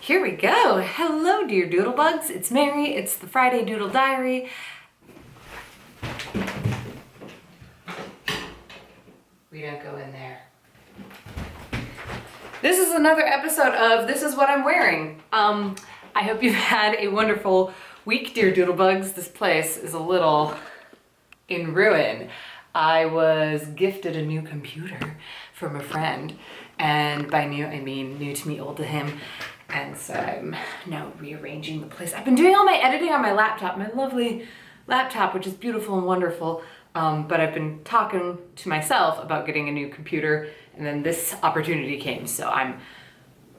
Here we go. Hello, dear Doodlebugs. It's Mary. It's the Friday Doodle Diary. We don't go in there. This is another episode of This Is What I'm Wearing. I hope you've had a wonderful week, dear Doodlebugs. This place is a little in ruin. I was gifted a new computer from a friend, and by new I mean new to me, old to him. And so I'm now rearranging the place. I've been doing all my editing on my laptop, my lovely laptop, which is beautiful and wonderful. But I've been talking to myself about getting a new computer, and then this opportunity came. So I'm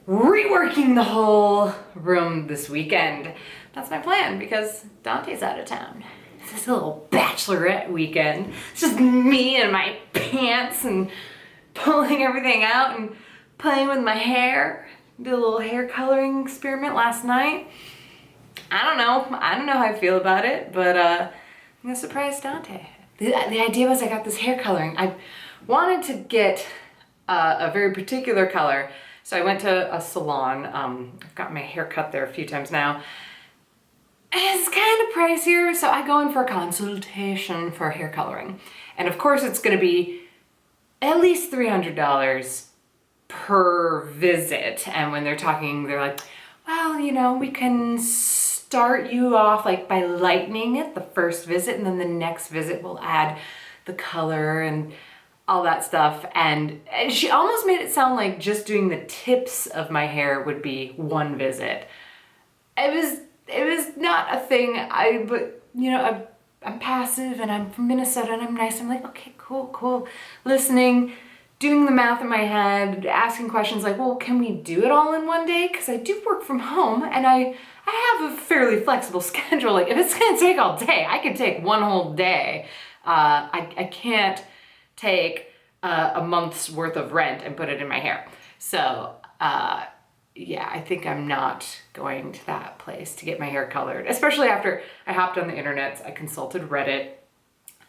reworking the whole room this weekend. That's my plan because Dante's out of town. This is a little bachelorette weekend. It's just me and my pants and pulling everything out and playing with my hair. Did a little hair coloring experiment last night. I don't know how I feel about it, but I'm gonna surprise Dante. The idea was I got this hair coloring. I wanted to get a very particular color, so I went to a salon. I've got my hair cut there a few times now. It's kind of pricier, so I go in for a consultation for hair coloring. And of course it's gonna be at least $300 per visit. And when they're talking, they're like, well, you know, we can start you off like by lightening it the first visit, and then the next visit we'll add the color and all that stuff. And she almost made it sound like just doing the tips of my hair would be one visit. It was not a thing. But you know, I'm passive and I'm from Minnesota and I'm nice. I'm like, okay, cool. Listening, doing the math in my head, asking questions like, well, can we do it all in one day? Because I do work from home and I have a fairly flexible schedule. Like if it's gonna take all day, I can take one whole day. I can't take a month's worth of rent and put it in my hair. So yeah, I think I'm not going to that place to get my hair colored, especially after I hopped on the internet. I consulted Reddit.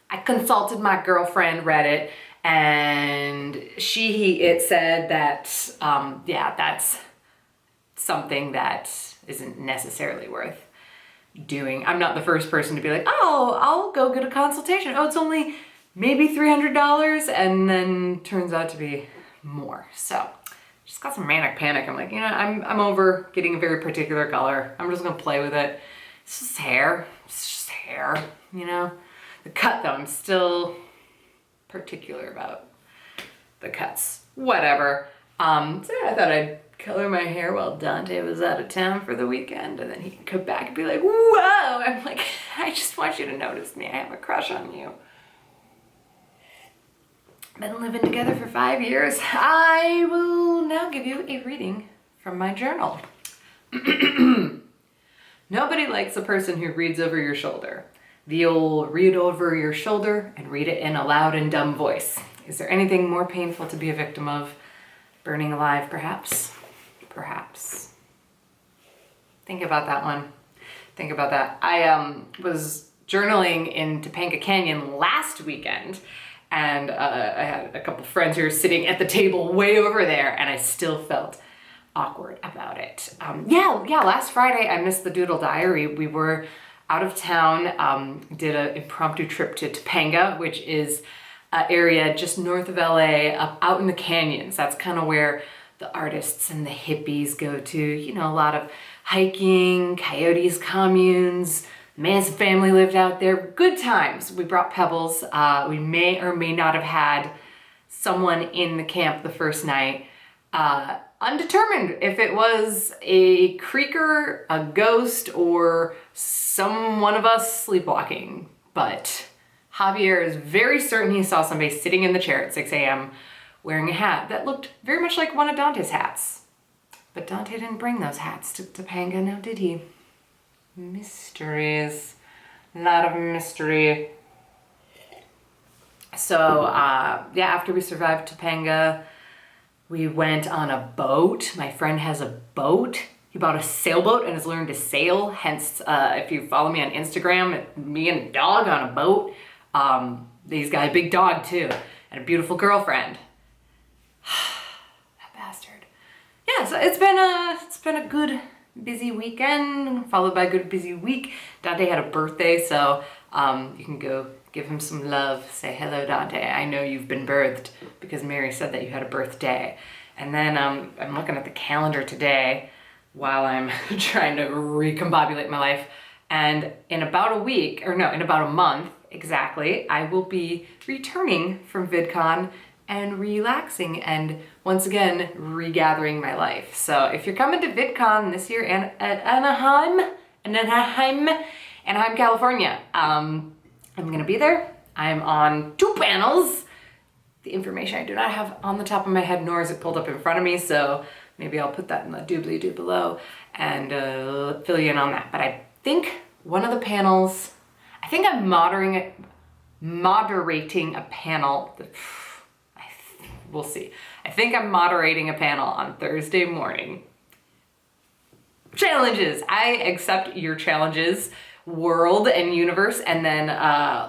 I consulted my girlfriend Reddit, and it said that, yeah, that's something that isn't necessarily worth doing. I'm not the first person to be like, oh, I'll go get a consultation. Oh, it's only maybe $300, and then turns out to be more. So just got some manic panic. I'm like, you know, I'm over getting a very particular color. I'm just gonna play with it. It's just hair, you know? The cut though, I'm still particular about the cuts. Whatever. So I thought I'd color my hair while Dante was out of town for the weekend, and then he could come back and be like, whoa! I'm like, I just want you to notice me. I have a crush on you. Been living together for 5 years. I will now give you a reading from my journal. Nobody likes a person who reads over your shoulder. The old read over your shoulder and read it in a loud and dumb voice. Is there anything more painful to be a victim of? Burning alive, perhaps? Perhaps. Think about that one. Think about that. I was journaling in Topanga Canyon last weekend, and I had a couple friends who were sitting at the table way over there, and I still felt awkward about it. Yeah, last Friday I missed the Doodle Diary. We were out of town, did an impromptu trip to Topanga, which is an area just north of LA, out in the canyons. That's kind of where the artists and the hippies go to. You know, a lot of hiking, coyotes, communes. Man's family lived out there. Good times. We brought pebbles. We may or may not have had someone in the camp the first night. Undetermined if it was a creeker, a ghost, or one of us sleepwalking. But Javier is very certain he saw somebody sitting in the chair at 6 a.m. wearing a hat that looked very much like one of Dante's hats. But Dante didn't bring those hats to Topanga, now did he? Mysteries. A lot of mystery. So, yeah, after we survived Topanga, we went on a boat. My friend has a boat. He bought a sailboat and has learned to sail. Hence, if you follow me on Instagram, me and a dog on a boat. He's got a big dog too, and a beautiful girlfriend. That bastard. Yeah, yeah, so it's been a good busy weekend followed by a good busy week. Dante had a birthday, so you can go give him some love. Say hello, Dante. I know you've been birthed because Mary said that you had a birthday. And then I'm looking at the calendar today while I'm trying to recombobulate my life. And in about a week, or no, in about a month exactly, I will be returning from VidCon and relaxing and once again regathering my life. So if you're coming to VidCon this year and at Anaheim, California, I'm gonna be there. I'm on 2 panels. The information I do not have on the top of my head, nor is it pulled up in front of me, so maybe I'll put that in the doobly-doo below and fill you in on that. But I think one of the panels, I think I'm moderating a panel. We'll see. I think I'm moderating a panel on Thursday morning. Challenges. I accept your challenges, world and universe. And then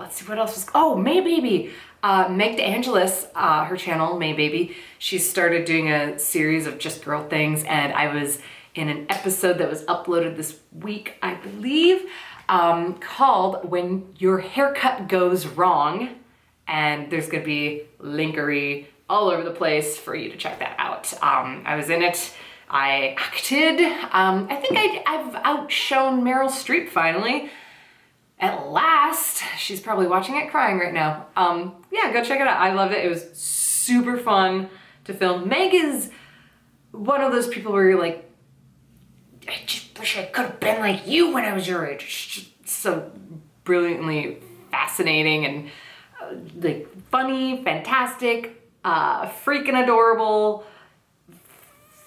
let's see what else was. Oh, May Baby. Meg DeAngelis, her channel, May Baby, she started doing a series of just girl things, and I was in an episode that was uploaded this week, I believe, called When Your Haircut Goes Wrong. And there's gonna be linkery all over the place for you to check that out. I was in it, I acted. I think I've outshone Meryl Streep finally. At last. She's probably watching it crying right now. Yeah, go check it out. I loved it. It was super fun to film. Meg is one of those people where you're like, I just wish I could have been like you when I was your age. She's so brilliantly fascinating and like funny, fantastic, freaking adorable,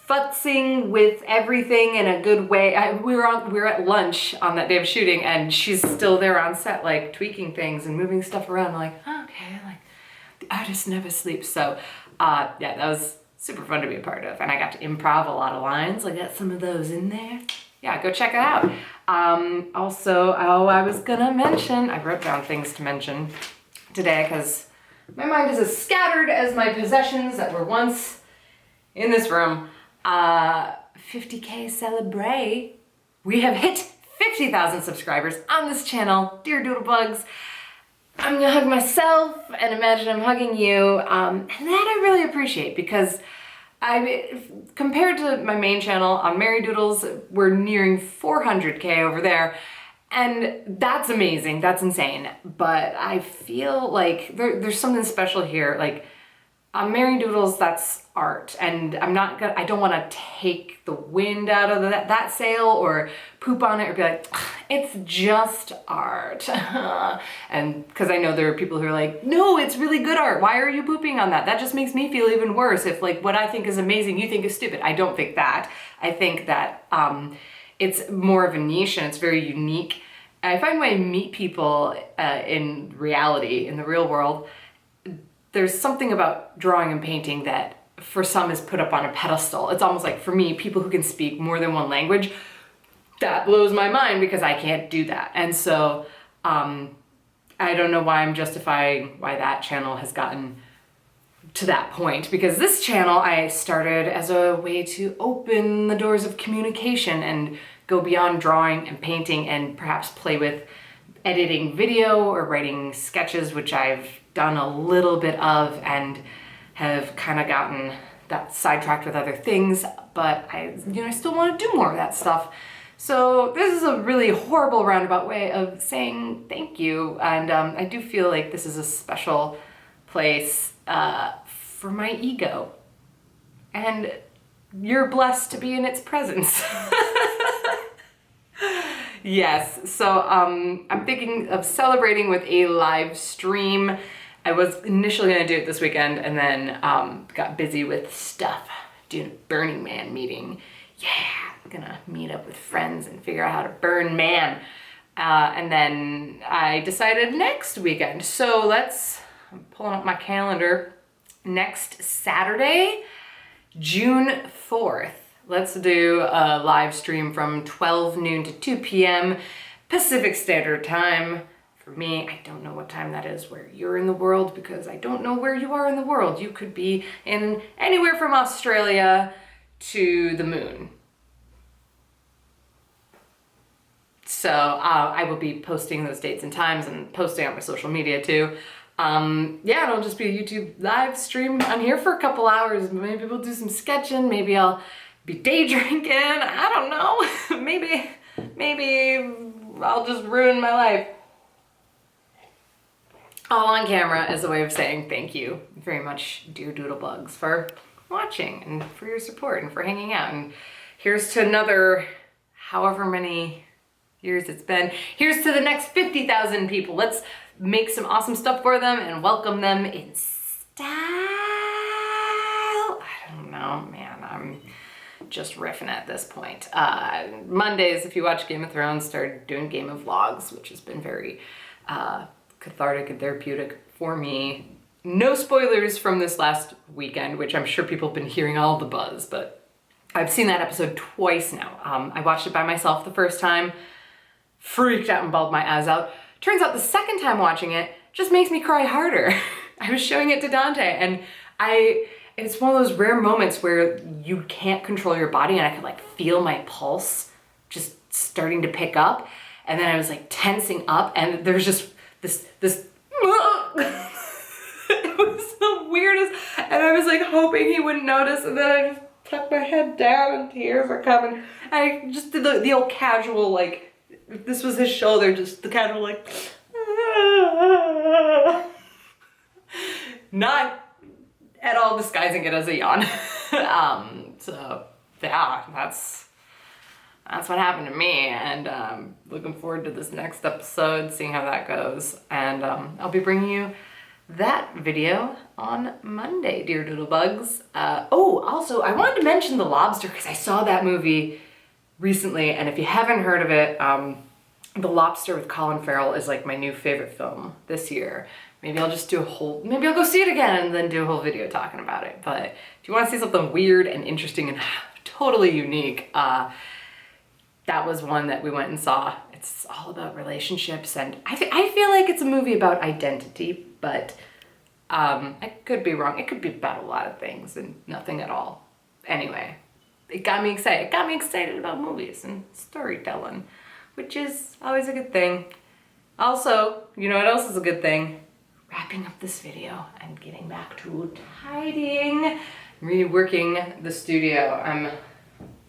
futzing with everything in a good way. We were at lunch on that day of shooting, and she's still there on set, like tweaking things and moving stuff around. I'm like, oh, okay, like the artist never sleeps. So yeah, that was super fun to be a part of, and I got to improv a lot of lines. I got some of those in there. Yeah, go check it out. Also, I was gonna mention, I wrote down things to mention today because my mind is as scattered as my possessions that were once in this room. 50K Celebray. We have hit 50,000 subscribers on this channel. Dear Doodlebugs, I'm gonna hug myself and imagine I'm hugging you. And that I really appreciate because compared to my main channel on Mary Doodles, we're nearing 400K over there. And that's amazing, that's insane. But I feel like there's something special here. Like on Mary Doodles, that's art. And I don't wanna take the wind out of that sail or poop on it or be like, it's just art. And because I know there are people who are like, no, it's really good art. Why are you pooping on that? That just makes me feel even worse if like what I think is amazing, you think is stupid. I don't think that. I think that it's more of a niche and it's very unique. I find when I meet people in reality, in the real world, there's something about drawing and painting that for some is put up on a pedestal. It's almost like for me, people who can speak more than one language, that blows my mind because I can't do that. And so I don't know why I'm justifying why that channel has gotten to that point, because this channel I started as a way to open the doors of communication and go beyond drawing and painting and perhaps play with editing video or writing sketches, which I've done a little bit of and have kind of gotten that sidetracked with other things, but I still want to do more of that stuff. So this is a really horrible roundabout way of saying thank you, and I do feel like this is a special place for my ego, and you're blessed to be in its presence. Yes, so I'm thinking of celebrating with a live stream. I was initially gonna do it this weekend and then got busy with stuff, doing a Burning Man meeting. Yeah, I'm gonna meet up with friends and figure out how to burn man. And then I decided next weekend. So I'm pulling up my calendar. Next Saturday, June 4th. Let's do a live stream from 12 noon to 2 p.m. Pacific Standard Time. For me, I don't know what time that is where you're in the world because I don't know where you are in the world. You could be in anywhere from Australia to the moon. So I will be posting those dates and times and posting on my social media too. Yeah, it'll just be a YouTube live stream. I'm here for a couple hours. Maybe we'll do some sketching. Maybe I'll be day drinking. I don't know. maybe I'll just ruin my life. All on camera as a way of saying thank you very much, dear Doodlebugs, for watching and for your support and for hanging out. And here's to another however many years it's been. Here's to the next 50,000 people. Let's make some awesome stuff for them and welcome them in style. I don't know, man, I'm just riffing at this point. Mondays, if you watch Game of Thrones, started doing Game of Vlogs, which has been very cathartic and therapeutic for me. No spoilers from this last weekend, which I'm sure people have been hearing all the buzz, but I've seen that episode twice now. I watched it by myself the first time, freaked out and bawled my eyes out. Turns out the second time watching it just makes me cry harder. I was showing it to Dante and it's one of those rare moments where you can't control your body and I could like feel my pulse just starting to pick up. And then I was like tensing up and there was just this it was the weirdest. And I was like hoping he wouldn't notice and then I just tucked my head down and tears are coming. I just did the old casual like, if this was his shoulder, just the casual like, not at all disguising it as a yawn. So yeah, that's what happened to me, and looking forward to this next episode, seeing how that goes, and I'll be bringing you that video on Monday, dear Doodlebugs. Oh, also, I wanted to mention The Lobster because I saw that movie recently, and if you haven't heard of it, The Lobster with Colin Farrell is like my new favorite film this year. Maybe I'll just do maybe I'll go see it again and then do a whole video talking about it. But if you want to see something weird and interesting and totally unique, that was one that we went and saw. It's all about relationships, and I feel like it's a movie about identity, but I could be wrong. It could be about a lot of things and nothing at all. Anyway, it got me excited. It got me excited about movies and storytelling, which is always a good thing. Also, you know what else is a good thing? Wrapping up this video and getting back to tidying, reworking the studio.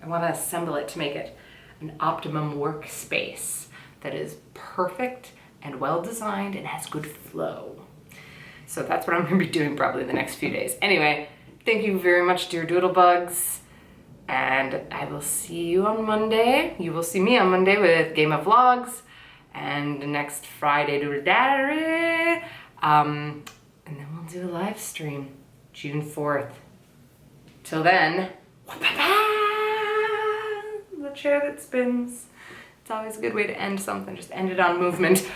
I want to assemble it to make it an optimum workspace that is perfect and well designed and has good flow. So that's what I'm going to be doing probably the next few days. Anyway, thank you very much, dear Doodlebugs. And I will see you on Monday. You will see me on Monday with Game of Vlogs. And next Friday, DoodleDi. And then we'll do a live stream, June 4th. Till then, the chair that spins. It's always a good way to end something. Just end it on movement.